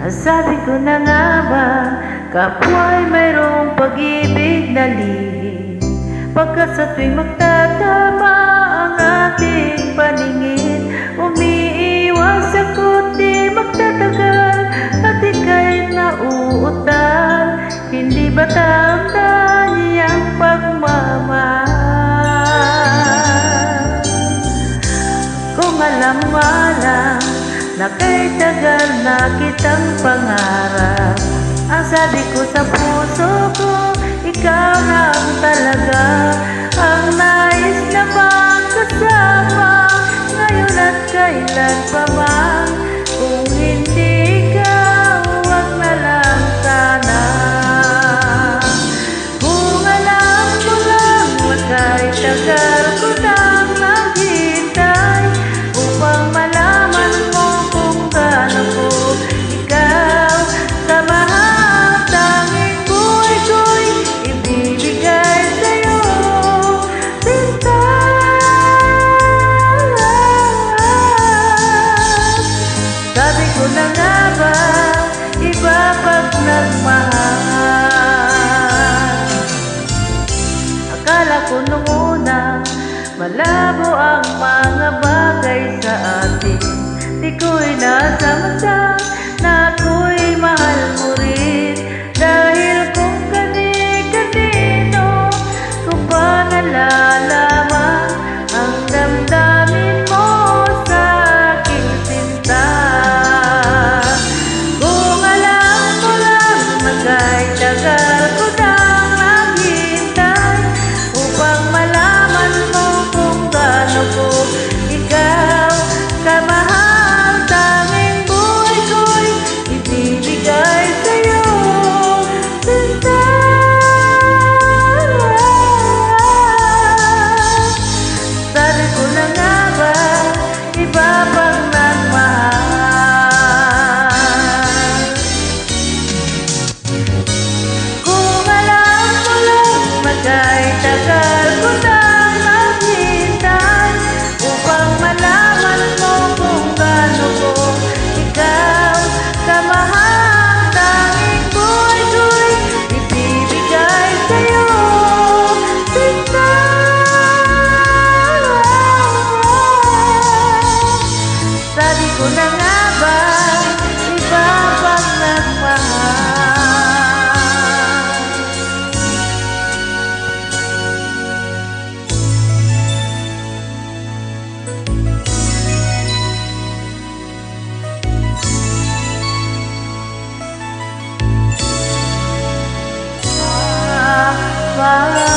Sabi ko na nga ba, kapwa'y mayroong pag-ibig na lihim, pagkat sa tuwing magtatama ang ating paningin, umiiwas ako't di magtatagal, at ika'y nauutal. Hindi ba tama niyang pagmamahal? Kung alam mo lang na kay tagal na kitang pangarap, ang sabi ko sa puso ko, ikaw lang talaga ang nais na magkasama, ngayon at kailan pa man. Kung hindi ikaw, huwag na lang sana. Kung alam mo lang na kay tagal ko nang naghintay, upang malaman mo kung gaano ko ikaw kamahal, tanging buhay ko'y ibibigay sa'yo, sinta. Sabi ko na nga ba, iba pag nagmahal. Akala ko nung una, malabo ang mga bagay sa atin, di ko'y nasamasa na ako'y mahal mo rin, dahil kung kani-kanino ko pa nalalaman ang damdamin mo sa aking sinta. Kung alam mo lang na kay tagal ko nang naghintay, upang malaman mo kung gaano ko ikaw kamahal, tanging buhay ko'y ibibigay sa'yo, sinta. Sabi ko na nga ba, iba pang nagmahal. Kung alam mo lang na kay tagal ko nang naghintay, upang malaman mo kung gaano ko ikaw kamahal, tanging buhay ko'y ibibigay sa'yo, sinta. Sabi ko na nga ba, iba pang nagmahal. Bye.